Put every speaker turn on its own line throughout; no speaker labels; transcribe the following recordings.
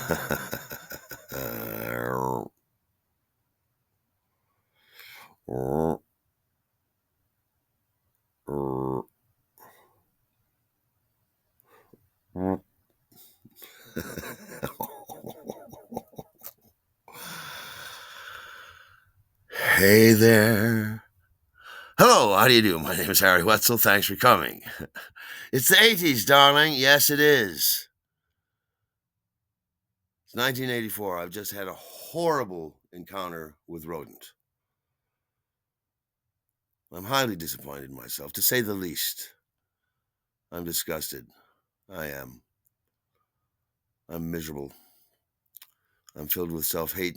Hey there. Hello, how do you do? My name is Harry Wetzel. Thanks for coming. It's the 80s, darling. Yes, it is. It's 1984. I've just had a horrible encounter with rodent. I'm highly disappointed in myself, to say the least. I'm disgusted. I am. I'm miserable. I'm filled with self hate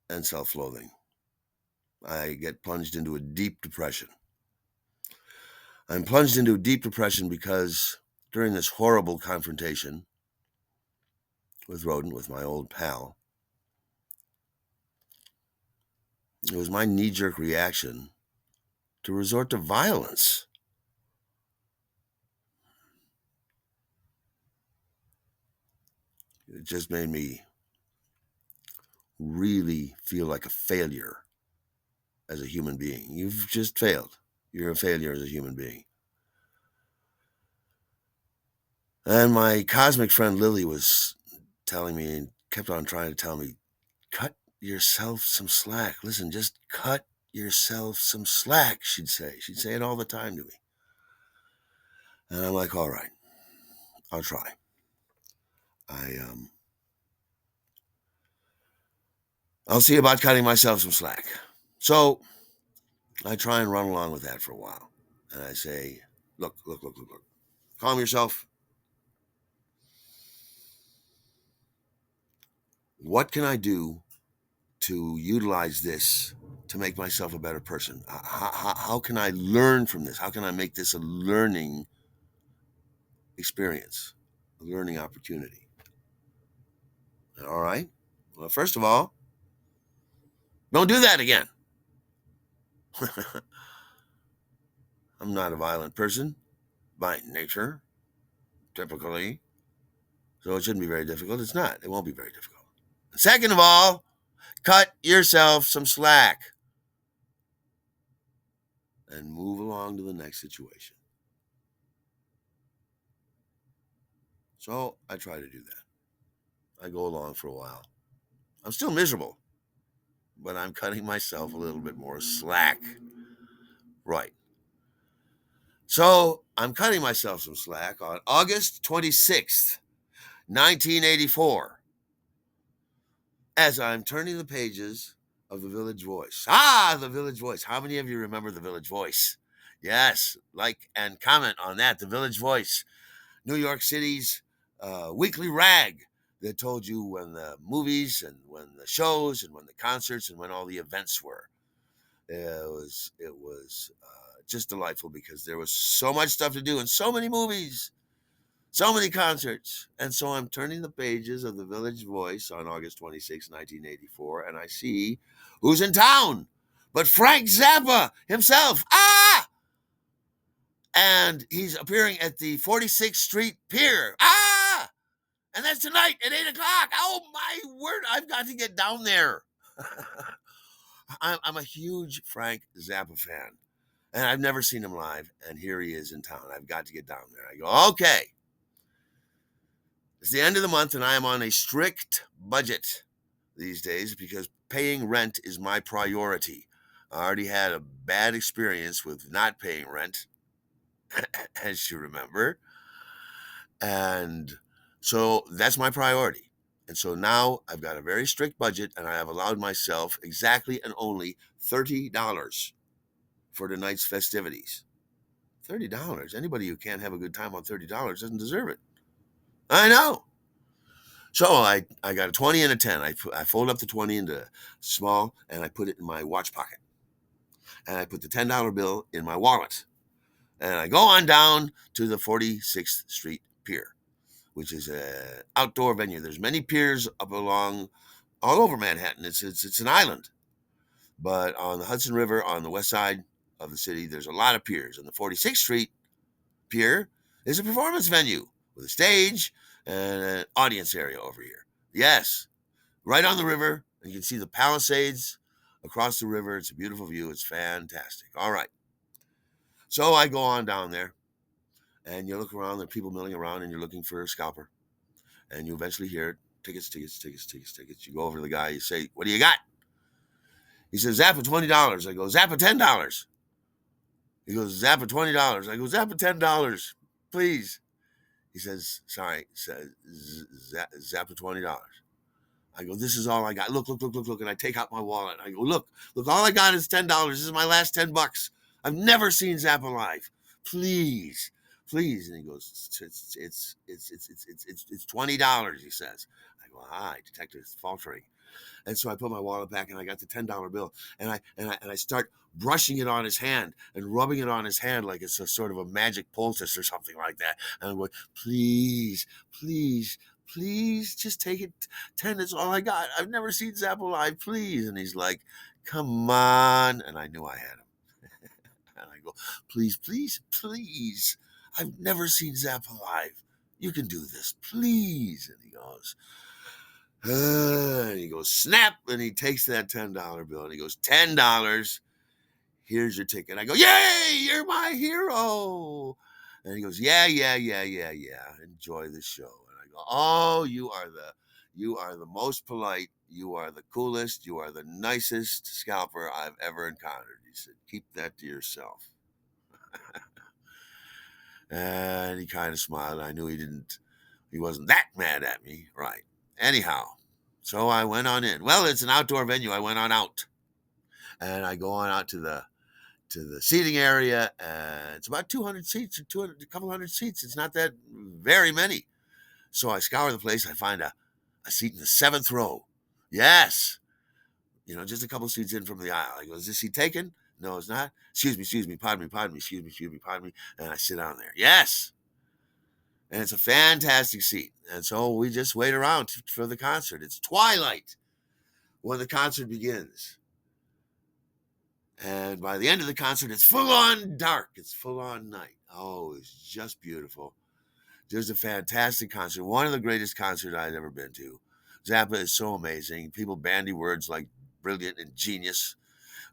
and self loathing. I get plunged into a deep depression. I'm plunged into a deep depression because during this horrible confrontation with rodent, with my old pal, it was my knee jerk reaction to resort to violence. It just made me really feel like a failure as a human being. You've just failed. You're a failure as a human being. And my cosmic friend Lily was telling me and kept on trying to tell me, cut yourself some slack. Listen, just cut yourself some slack, she'd say. She'd say it all the time to me. And I'm like, all right, I'll try. I I'll see about cutting myself some slack. So I try and run along with that for a while. And I say, look. Calm yourself. What can I do to utilize this to make myself a better person? How can I learn from this? How can I make this a learning experience, a learning opportunity? All right. Well, first of all, don't do that again. I'm not a violent person by nature, typically. So it shouldn't be very difficult. It's not. It won't be very difficult. Second of all, cut yourself some slack and move along to the next situation. So I try to do that. I go along for a while. I'm still miserable, but I'm cutting myself a little bit more slack. Right. So I'm cutting myself some slack on August 26th, 1984, as I'm turning the pages of the Village Voice. Ah, the Village Voice. How many of you remember the Village Voice? Yes, like and comment on that. The Village Voice, New York City's weekly rag that told you when the movies and when the shows and when the concerts and when all the events were. It was just delightful because there was so much stuff to do and so many movies, so many concerts. And so I'm turning the pages of the Village Voice on August 26, 1984, and I see who's in town but Frank Zappa himself. Ah! And he's appearing at the 46th Street Pier. Ah! And that's tonight at 8 o'clock. Oh, my word. I've got to get down there. I'm a huge Frank Zappa fan. And I've never seen him live. And here he is in town. I've got to get down there. I go, okay. It's the end of the month, and I am on a strict budget these days because paying rent is my priority. I already had a bad experience with not paying rent, as you remember. And so that's my priority. And so now I've got a very strict budget, and I have allowed myself exactly and only $30 for tonight's festivities. $30. Anybody who can't have a good time on $30 doesn't deserve it. I know. So I got a 20 and a 10. I fold up the 20 into small and I put it in my watch pocket. And I put the $10 bill in my wallet. And I go on down to the 46th Street Pier, which is an outdoor venue. There's many piers up along all over Manhattan. It's an island. But on the Hudson River on the west side of the city, there's a lot of piers. And the 46th Street Pier is a performance venue with a stage and an audience area over here. Yes, right on the river. And you can see the Palisades across the river. It's a beautiful view. It's fantastic. All right. So I go on down there, and you look around. There are people milling around, and you're looking for a scalper. And you eventually hear tickets, tickets, tickets, tickets, tickets. You go over to the guy. You say, "What do you got?" He says, "Zappa $20." I go, "Zappa $10." He goes, "Zappa $20." I go, "Zappa $10, please." He says, "Sorry," says Zappa $20. I go, "This is all I got. Look, look, look, look, look." And I take out my wallet. I go, look, all I got is $10. This is my last $10. I've never seen Zappa live. Please, please." And he goes, it's $20, he says. I go, "Hi, Detective Faltering." And so I put my wallet back and I got the $10 bill and I start brushing it on his hand and rubbing it on his hand like it's a sort of a magic poultice or something like that. And I'm going, "Please, please, please, just take it. 10 is all I got. I've never seen Zappa live, please." And he's like, "Come on." And I knew I had him. And I go, "Please, please, please. I've never seen Zappa live. You can do this, please." And he goes, and he goes, snap, and he takes that $10 bill and he goes, $10. Here's your ticket. I go, "Yay, you're my hero." And he goes, "Yeah, yeah, yeah, yeah, yeah. Enjoy the show." And I go, "Oh, you are the most polite. You are the coolest. You are the nicest scalper I've ever encountered." He said, "Keep that to yourself." And he kind of smiled. I knew he wasn't that mad at me. Right. Anyhow, so I went on in. Well, it's an outdoor venue. I went on out. And I go on out to the seating area, and it's about 200 seats or 200, a couple hundred seats. It's not that very many. So I scour the place. I find a seat in the seventh row. Yes. Just a couple seats in from the aisle. I go, "Is this seat taken?" "No, it's not." Excuse me, pardon me, excuse me, pardon me." And I sit down there. Yes. And it's a fantastic seat. And so we just wait around for the concert. It's twilight when the concert begins. And by the end of the concert, it's full on dark. It's full on night. Oh, it's just beautiful. Just a fantastic concert. One of the greatest concerts I've ever been to. Zappa is so amazing. People bandy words like brilliant and genius,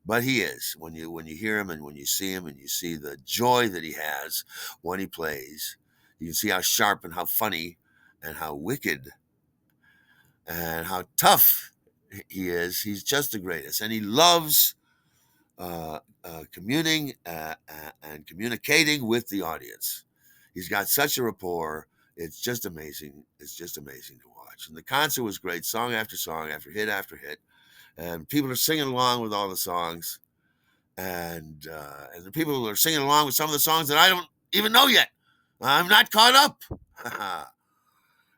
but he is. When you hear him and when you see him and you see the joy that he has when he plays, you can see how sharp and how funny and how wicked and how tough he is. He's just the greatest, and he loves communing and communicating with the audience. He's got such a rapport. It's just amazing. It's just amazing to watch. And the concert was great, song after hit, and people are singing along with all the songs, and the people are singing along with some of the songs that I don't even know yet. I'm not caught up.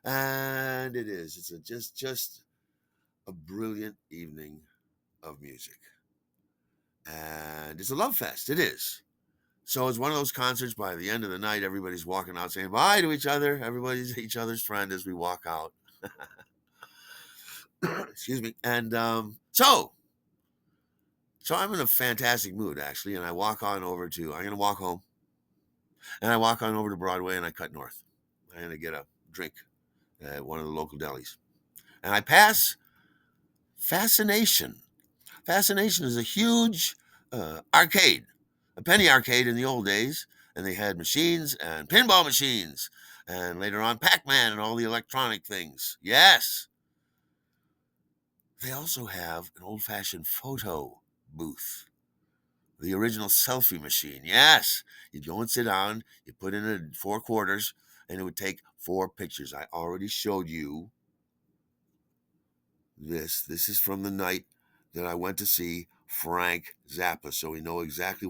And it is. It's just a brilliant evening of music. And it's a love fest. It is. So it's one of those concerts. By the end of the night, everybody's walking out saying bye to each other. Everybody's each other's friend as we walk out. Excuse me. And so I'm in a fantastic mood, actually. And I walk on over to, I'm going to walk home. And I walk on over to Broadway and I cut north. I'm going to get a drink at one of the local delis. And I pass Fascination. Fascination is a huge arcade, a penny arcade in the old days. And they had machines and pinball machines. And later on, Pac-Man and all the electronic things. Yes. They also have an old-fashioned photo booth. The original selfie machine. Yes. You'd go and sit down, you put in 4 quarters, and it would take 4 pictures. I already showed you this. This is from the night that I went to see Frank Zappa, so we know exactly